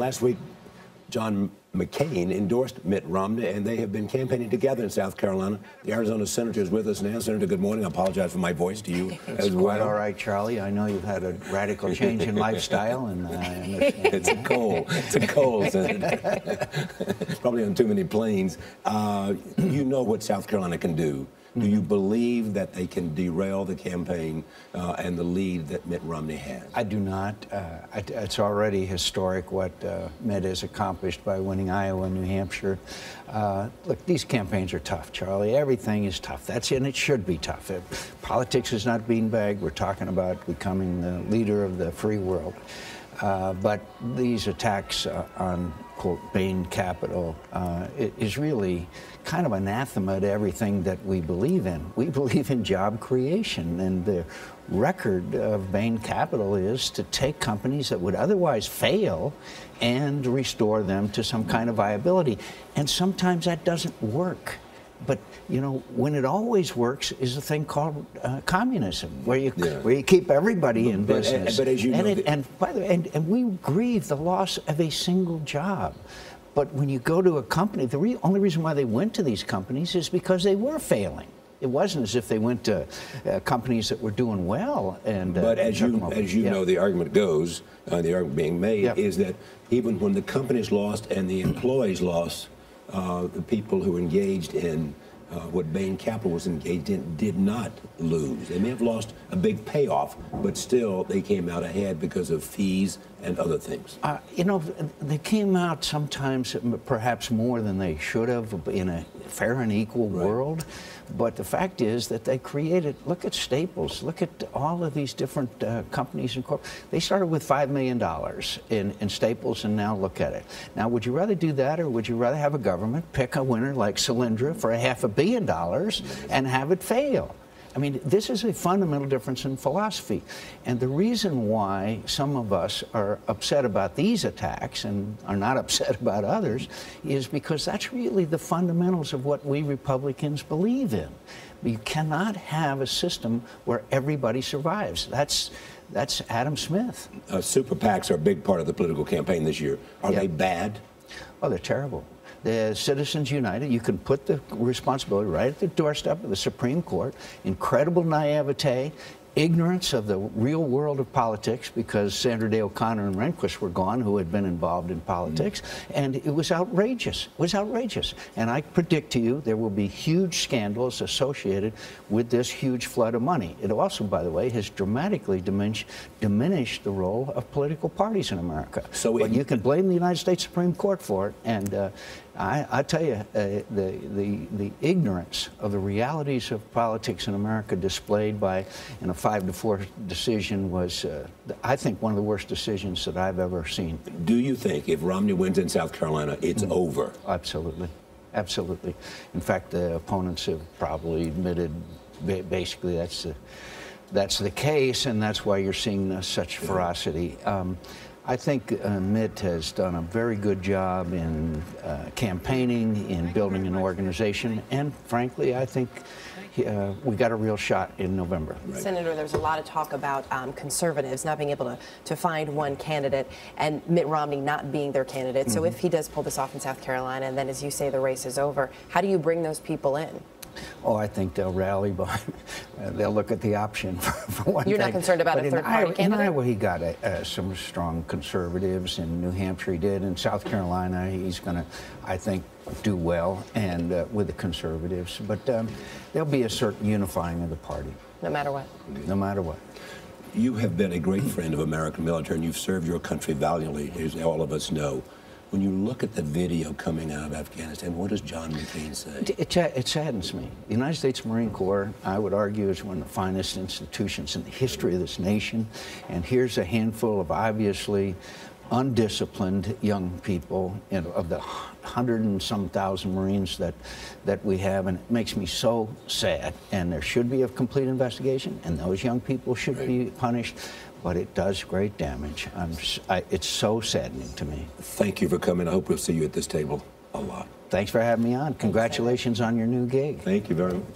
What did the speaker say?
Last week, John McCain endorsed Mitt Romney, and they have been campaigning together in South Carolina. The Arizona senator is with us now. Senator, good morning. I apologize for my voice to you as well. Quite all right, Charlie. I know you've had a radical change in lifestyle, and I understand. It's a cold. It's a cold, Senator. Probably on too many planes. You know what South Carolina can do. Do you believe that they can derail the campaign and the lead that Mitt Romney has? I do not. It's already historic what Mitt has accomplished by winning Iowa and New Hampshire. Look, these campaigns are tough, Charlie. Everything is tough. And it should be tough. Politics is not beanbag. We're talking about becoming the leader of the free world. But these attacks on, quote, Bain Capital is really kind of anathema to everything that we believe in. We believe in job creation, and the record of Bain Capital is to take companies that would otherwise fail and restore them to some kind of viability. And sometimes that doesn't work. But, you know, when it always works is a thing called communism, where you keep everybody in business. But as you know, and by the way, and we grieve the loss of a single job. But when you go to a company, the only reason why they went to these companies is because they were failing. It wasn't as if they went to companies that were doing well. But as you know, the argument goes, the argument being made is that even when the companies lost and the employees lost, the people who were engaged in what Bain Capital was engaged in did not lose. They may have lost a big payoff, but still they came out ahead because of fees and other things. You know, they came out sometimes perhaps more than they should have in a fair and equal world. But the fact is that they created, look at Staples, look at all of these different companies and they started with $5 million in Staples, and now look at it. Now, would you rather do that, or would you rather have a government pick a winner like Solyndra for $500 million and have it fail? I mean, this is a fundamental difference in philosophy. And the reason why some of us are upset about these attacks and are not upset about others is because that's really the fundamentals of what we Republicans believe in. You cannot have a system where everybody survives. That's Adam Smith. Super PACs are a big part of the political campaign this year. Are they bad? Oh, they're terrible. The Citizens United, you can put the responsibility right at the doorstep of the Supreme Court. Incredible naivete, ignorance of the real world of politics, because Sandra Day O'Connor and Rehnquist were gone, who had been involved in politics, and it was outrageous. It was outrageous. And I predict to you there will be huge scandals associated with this huge flood of money. It also, by the way, has dramatically diminished the role of political parties in America. But you can blame the United States Supreme Court for it, and I tell you, the ignorance of the realities of politics in America displayed by in a 5-4 decision was, I think, one of the worst decisions that I've ever seen. Do you think if Romney wins in South Carolina, it's over? Absolutely. Absolutely. In fact, the opponents have probably admitted basically that's the case, and that's why you're seeing such ferocity. I think Mitt has done a very good job in campaigning, in building an organization, and frankly, I think we got a real shot in November. Right. Senator, there's a lot of talk about conservatives not being able to find one candidate, and Mitt Romney not being their candidate. So if he does pull this off in South Carolina, and then, as you say, the race is over, how do you bring those people in? Oh, I think they'll rally behind. They'll look at the option for one thing. You're not concerned about a third-party candidate? In Iowa, he got some strong conservatives. In New Hampshire, he did. In South Carolina, he's going to, I think, do well and with the conservatives. But there'll be a certain unifying of the party. No matter what? No matter what. You have been a great friend of American military, and you've served your country valiantly, as all of us know. When you look at the video coming out of Afghanistan, what does John McCain say? It saddens me. The United States Marine Corps, I would argue, is one of the finest institutions in the history of this nation. And here's a handful of obviously undisciplined young people, you know, of the 100 and some thousand Marines that we have, and it makes me so sad. And there should be a complete investigation, and those young people should be punished. But it does great damage. It's so saddening to me. Thank you for coming. I hope we'll see you at this table a lot. Thanks for having me on. Congratulations on your new gig. Thank you very much.